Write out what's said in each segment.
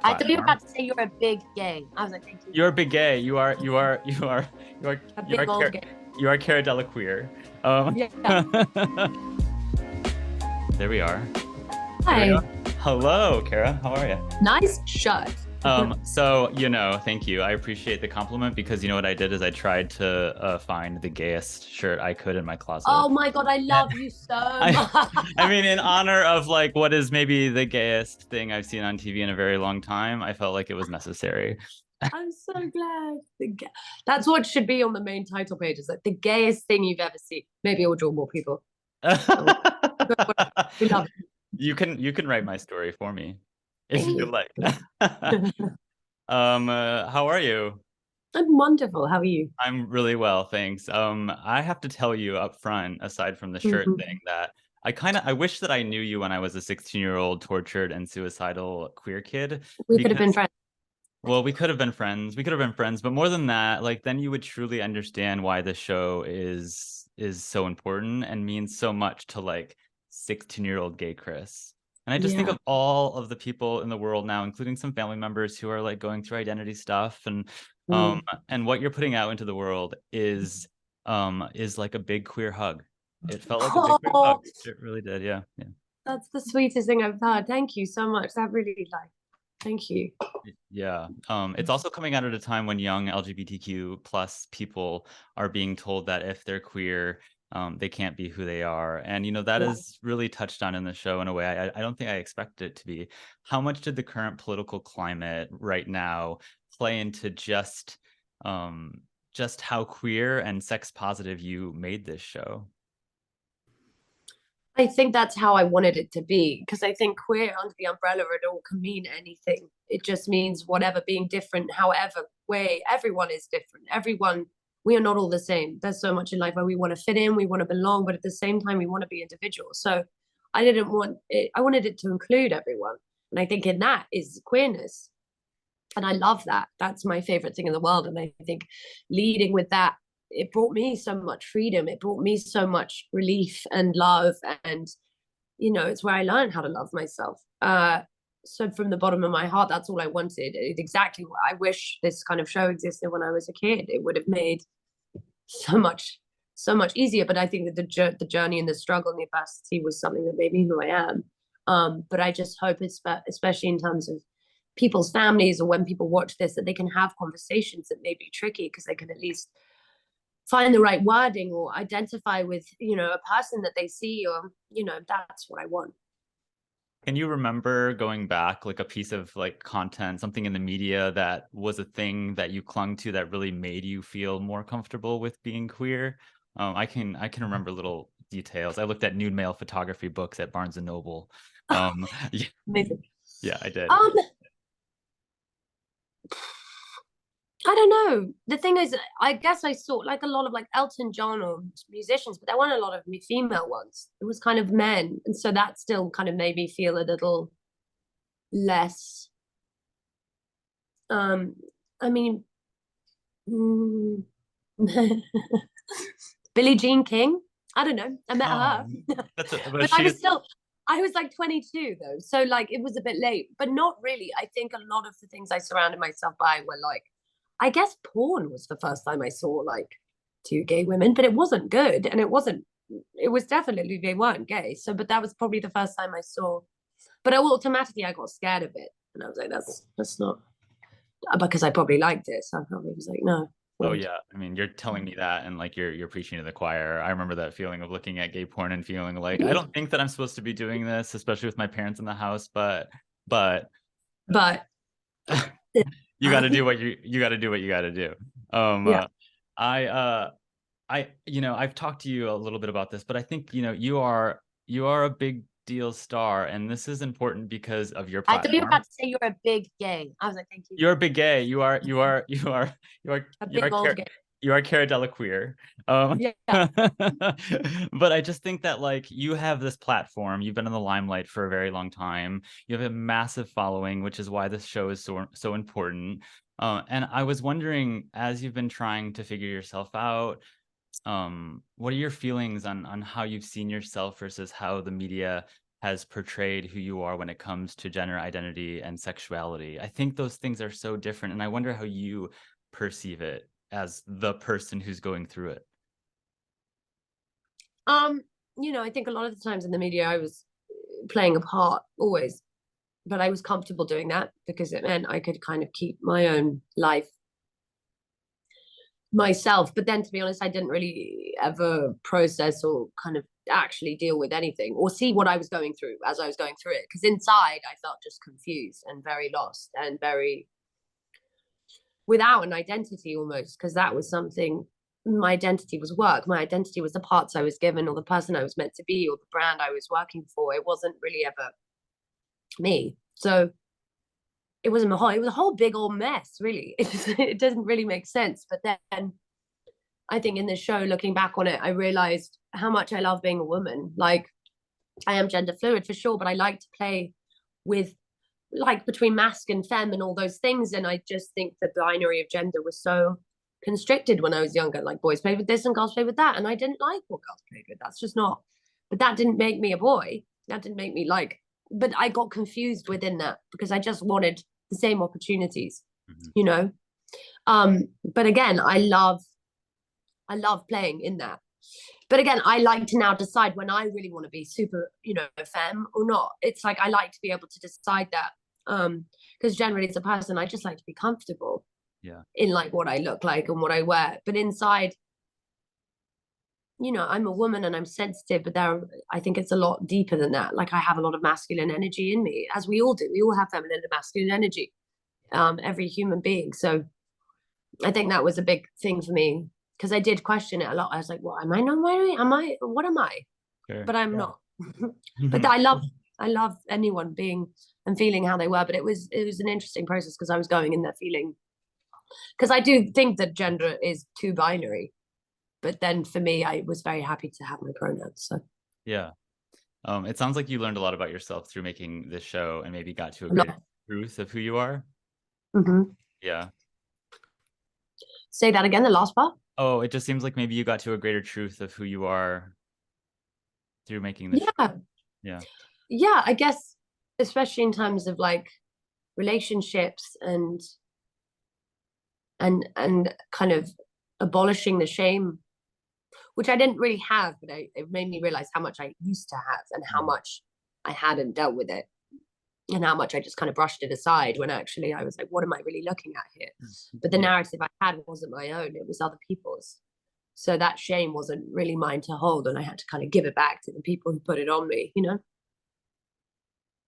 I thought you were platform. about to say you're a big gay. I was like, thank you. You're a big gay. You are A you are big old Car- gay. you are Cara Delevingne. Um, Yeah. there we are. There we Hi. are. Hello, Cara. How are you? Nice shirt. So, thank you. I appreciate the compliment because you know what I did is I tried to find the gayest shirt I could in my closet. Oh my God, I And love you so I much. I mean, in honor of like what is maybe the gayest thing I've seen on TV in a very long time, I felt like it was necessary. I'm so glad. That's what should be on the main title page. Is like the gayest thing you've ever seen. Maybe it'll draw more people. Oh, we love it. You can write my story for me if you Thanks. like. How are you? I'm wonderful. How are you? I'm really well, thanks. I have to tell you up front, aside from the shirt thing, Mhm. that I wish that I knew you when I was a 16-year-old tortured and suicidal queer kid, We could have been because friends. well, we could have been friends. We could have been friends, but more than that, like then you would truly understand why the show is so important and means so much to like 16-year-old gay Chris. And I just think Yeah. of all of the people in the world now, including some family members who are like going through identity stuff Mm. and what you're putting out into the world is like a big queer hug. It felt like a big queer hug. Oh, It really did. Yeah. Yeah. that's the sweetest thing I've heard. Thank you so much. That really like, thank you. Yeah. It's also coming out at a time when young LGBTQ plus people are being told that if they're queer, they can't be who they are. And, that Yeah. is really touched on in the show in a way I don't think I expected it to be. How much did the current political climate right now play into just how queer and sex positive you made this show? I think that's how I wanted it to be because I think queer under the umbrella it all can mean anything. It just means whatever, being different, however way. Everyone is different. Everyone, we are not all the same. There's so much in life where we want to fit in, we want to belong, but at the same time we want to be individuals. So I didn't want it. I wanted it to include everyone, and I think in that is queerness, and I love that. That's my favorite thing in the world, and I think leading with that, it brought me so much freedom. It brought me so much relief and love, and it's where I learned how to love myself. So from the bottom of my heart, that's all I wanted. It's exactly what I wish this kind of show existed when I was a kid. It would have made so much, so much easier. But I think that the journey and the struggle and the adversity was something that made me who I am. But I just hope, especially in terms of people's families or when people watch this, that they can have conversations that may be tricky because they can at least find the right wording or identify with a person that they see, or that's what I want. Can you remember going back like a piece of like content, something in the media that was a thing that you clung to that really made you feel more comfortable with being queer? I can remember little details. I looked at nude male photography books at Barnes and Noble. Yeah, Amazing. yeah, I did. um I don't know. The thing is, I guess I saw like a lot of like Elton John or musicians, but there weren't a lot of female ones. It was kind of men, and so that still kind of made me feel a little less. um I mean, mm, Billie Jean King. I don't know. I met Oh, her, but but I she's was still. I was like 22 though, so like it was a bit late, but not really. I think a lot of the things I surrounded myself by were like, I guess porn was the first time I saw like two gay women, but it wasn't good, and it wasn't. It was definitely they weren't gay. So, but that was probably the first time I saw. But automatically I got scared of it, and I was like, that's not because I probably liked it. So I probably was like, no, Oh weird. yeah, I mean, you're telling me that and like you're preaching to the choir. I remember that feeling of looking at gay porn and feeling like I don't think that I'm supposed to be doing this, especially with my parents in the house, but But you got to do what you got to do what you got to do. Um yeah, uh, I I've talked to you a little bit about this, but I think you are a big deal star and this is important because of your I thought you were platform. about to say you're a big gay. I was like, thank you. You're a big gay. A You are big old gay. you are Cara Delevingne. Um, Yeah. but I just think that like you have this platform. You've been in the limelight for a very long time. You have a massive following, which is why this show is so important. And I was wondering, as you've been trying to figure yourself out, what are your feelings on how you've seen yourself versus how the media has portrayed who you are when it comes to gender identity and sexuality. I think those things are so different, and I wonder how you perceive it as the person who's going through it. Um, I think a lot of the times in the media I was playing a part always, but I was comfortable doing that because it meant I could kind of keep my own life myself. But then, to be honest, I didn't really ever process or kind of actually deal with anything or see what I was going through as I was going through it. Because inside, I felt just confused and very lost and very without an identity almost. Because that was something. My identity was work. My identity was the parts I was given or the person I was meant to be or the brand I was working for. It wasn't really ever me. So it was a whole big old mess, really. It doesn't really make sense. But then I think in this show, looking back on it, I realized how much I love being a woman. Like, I am gender fluid for sure, but I like to play with like between masc and femme and all those things. And I just think the binary of gender was so constricted when I was younger. Like, boys play with this and girls play with that. And I didn't like what girls played with. That's just not, but that didn't make me a boy. That didn't make me like, but I got confused within that because I just wanted the same opportunities, Mhm. you know? But again, I love playing in that. But again, I like to now decide when I really want to be super, femme or not. It's like I like to be able to decide that. Because generally as a person, I just like to be comfortable Yeah. in like what I look like and what I wear. But inside, I'm a woman and I'm sensitive, but I think it's a lot deeper than that. Like I have a lot of masculine energy in me, as we all do. We all have feminine and masculine energy, every human being. So I think that was a big thing for me because I did question it a lot. I was like, "What am I not wearing? What am I?" Sure. But I'm Yeah. not. But I love anyone being and feeling how they were. But it was an interesting process because I was going in there feeling because I do think that gender is too binary. But then for me, I was very happy to have my pronouns. So Yeah. It sounds like you learned a lot about yourself through making this show and maybe got to a a greater lot. truth of who you are. Mm-hmm. Yeah. Say that again. The last part. Oh, it just seems like maybe you got to a greater truth of who you are through making the show. Yeah, Yeah. yeah. I guess especially in terms of like relationships and kind of abolishing the shame, which I didn't really have, but it made me realize how much I used to have and how Mhm. much I hadn't dealt with it and how much I just kind of brushed it aside when actually I was like, what am I really looking at here? But the Yeah. narrative I had wasn't my own, it was other people's. So that shame wasn't really mine to hold. And I had to kind of give it back to the people who put it on me.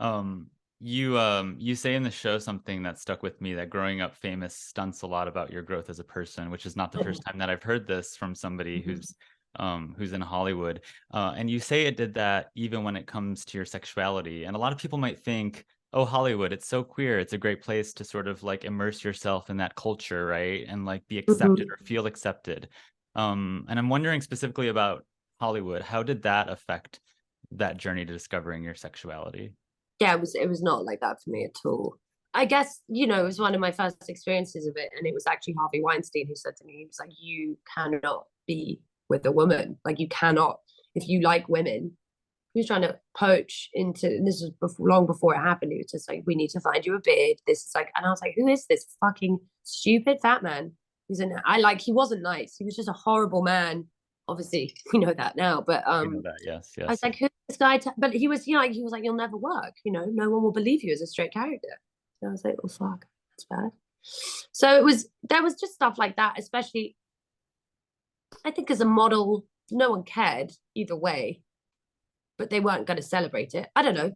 Um, you say in the show something that stuck with me, that growing up famous stunts a lot about your growth as a person, which is not the first time that I've heard this from somebody who's in Hollywood. And you say it did that even when it comes to your sexuality. And a lot of people might think, oh, Hollywood, it's so queer. It's a great place to sort of like immerse yourself in that culture, right? And like be accepted Mm-hmm. or feel accepted. And I'm wondering specifically about Hollywood. How did that affect that journey to discovering your sexuality? Yeah, it was not like that for me at all. I guess, it was one of my first experiences of it. And it was actually Harvey Weinstein who said to me, he was like, you cannot be with a woman. Like, you cannot, if you like women, he was trying to poach into, and this was long before it happened. He was just like, we need to find you a beard. This is like, and I was like, who is this fucking stupid fat man? He wasn't nice. He was just a horrible man. Obviously, we know that now, but We know that. Yes, I was yes. like, who's this guy? But he was, he was like, you'll never work. No one will believe you as a straight character. So I was like, oh fuck, that's bad. So there was just stuff like that, especially I think as a model, no one cared either way, but they weren't going to celebrate it. I don't know.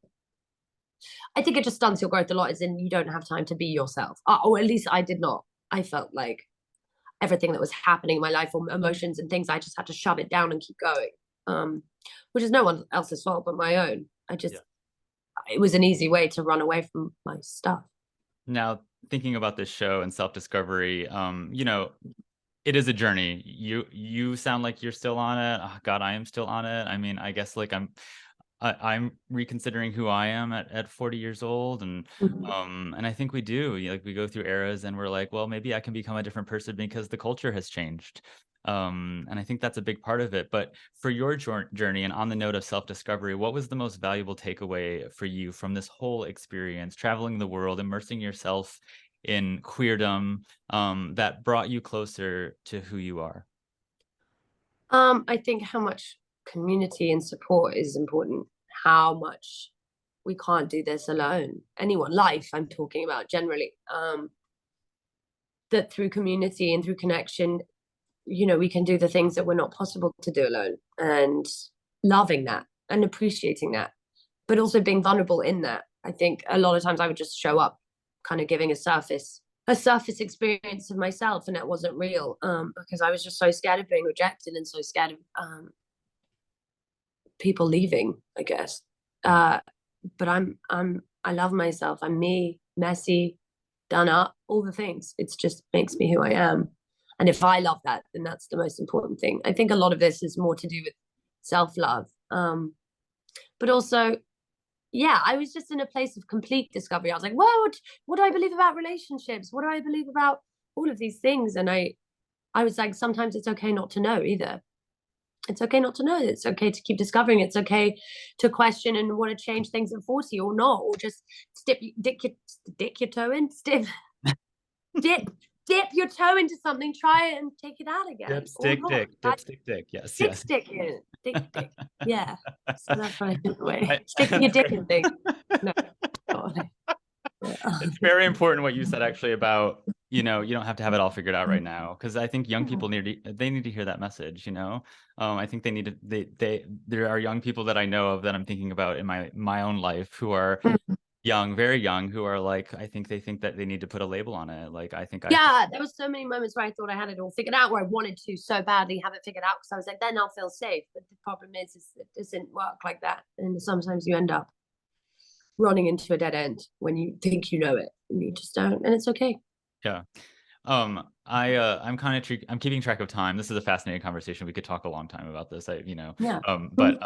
I think it just stunts your growth a lot, as in you don't have time to be yourself. Or at least I did not. I felt like everything that was happening in my life, or emotions and things, I just had to shove it down and keep going. Which is no one else's fault but my own. Yeah. It was an easy way to run away from my stuff. Now, thinking about this show and self-discovery, it is a journey. You sound like you're still on it. Oh, God, I am still on it. I mean, I guess like I'm reconsidering who I am at 40 years old, Mhm. and I think we do. Like we go through eras, and we're like, well, maybe I can become a different person because the culture has changed. And I think that's a big part of it. But for your journey, and on the note of self-discovery, what was the most valuable takeaway for you from this whole experience, traveling the world, immersing yourself in queerdom, that brought you closer to who you are? I think how much community and support is important. How much we can't do this alone. Anyone, life, I'm talking about generally. That through community and through connection, we can do the things that were not possible to do alone, and loving that and appreciating that, but also being vulnerable in that. I think a lot of times I would just show up kind of giving a surface experience of myself, and it wasn't real, because I was just so scared of being rejected and so scared of people leaving, I guess. But I love myself. I'm me, messy, done up, all the things. It's just makes me who I am. And if I love that, then that's the most important thing. I think a lot of this is more to do with self-love. But also, yeah, I was just in a place of complete discovery. I was like, what do I believe about relationships? What do I believe about all of these things? And I was like, sometimes it's okay not to know either. It's okay not to know. It's okay to keep discovering. It's okay to question and want to change things at 40 or not, or just dip your toe in, dip, dip your toe into something, try it and take it out again, or Dipstick not. dick, dipstick dick. Yes, Dick yes. stick in it. Dick. Yeah. So that's what I think the way. I, Sticking your that's dick great. in things. No. God. It's very important what you said actually about, you don't have to have it all figured out right now. Because I think young people they need to hear that message, you know? I think they need to, there are young people that I know of that I'm thinking about in my own life who are young, very young, who are like, I think they think that they need to put a label on it. Like, I think Yeah, there was so many moments where I thought I had it all figured out, where I wanted to so badly have it figured out because I was like, then I'll feel safe. But the problem is it doesn't work like that. And sometimes you end up running into a dead end when you think you know it and you just don't. And it's okay. yeah. I'm keeping track of time. This is a fascinating conversation. We could talk a long time about this. Yeah. But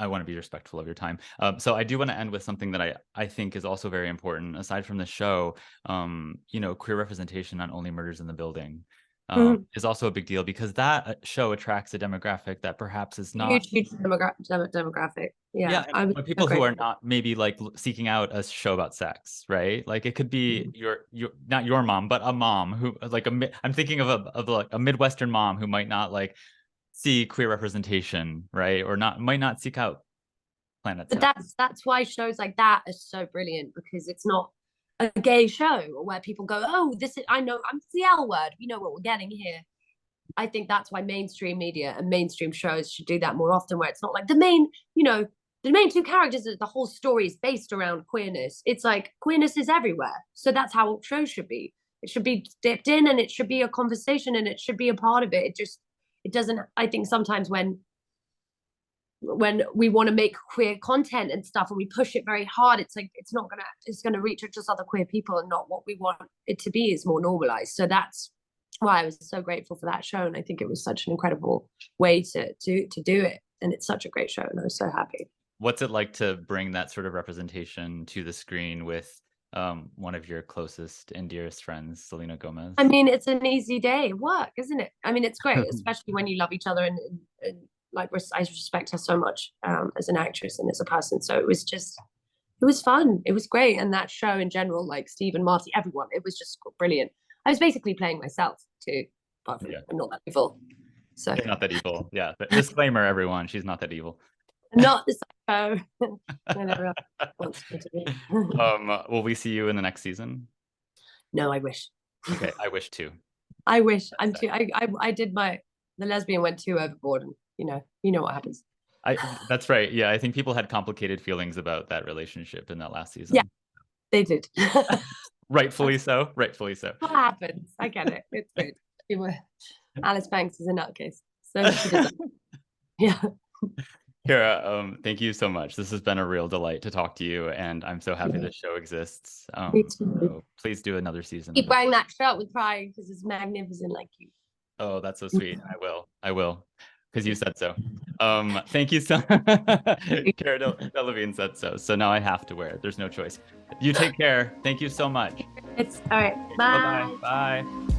I want to be respectful of your time. So I do want to end with something that I think is also very important, aside from the show. Queer representation on Only Murders in the Building is also a big deal because that show attracts a demographic that perhaps is not. Huge demographic. Yeah, Yeah. and I was but so people who are grateful. not maybe like seeking out a show about sex, right? Like it could be your not your mom, but a mom who like I'm thinking of like a Midwestern mom who might not like see queer representation, right? Or might not seek out Planet But Sex. that's why shows like that are so brilliant, because it's not a gay show where people go, oh, this is, I know, I'm the L word. We know what we're getting here. I think that's why mainstream media and mainstream shows should do that more often, where it's not like the main two characters, the whole story is based around queerness. It's like queerness is everywhere. So that's how shows should be. It should be dipped in, and it should be a conversation, and it should be a part of it. It doesn't, I think sometimes when we want to make queer content and stuff and we push it very hard, it's like it's gonna reach just other queer people, and not what we want it to be is more normalized. So that's why I was so grateful for that show, and I think it was such an incredible way to do it, and it's such a great show, and I was so happy. What's it like to bring that sort of representation to the screen with one of your closest and dearest friends, Selena Gomez? I mean, it's an easy day at work, isn't it? I mean, it's great, especially when you love each other, and like I respect her so much, as an actress and as a person. So it was fun. It was great. And that show in general, like Steve and Marty, everyone, it was just brilliant. I was basically playing myself too, apart from Yeah, I'm not that evil. So she's not that evil. Yeah, but disclaimer, everyone, she's not that evil. not the psycho that everyone wants me to be. Will we see you in the next season? No, I wish. Okay, I wish to. I wish. I'm too. I did the lesbian went too overboard, and you know what happens. That's right. Yeah, I think people had complicated feelings about that relationship in that last Yeah, season. they did. Rightfully so. Rightfully so. What happens? I get it. It's good. Alice Banks is a nutcase, so she does. Yeah. Kara, thank you so much. This has been a real delight to talk to you, and I'm so happy this show exists. Me too. So please do another season of Keep it. wearing that shirt with pride because it's magnificent, like you. Oh, that's so sweet. I will. I will. because you said so. Thank you so Cara Delevingne said so. So now I have to wear it. There's no choice. You take care. Thank you so much. It's all right. Bye-bye. Bye. Bye.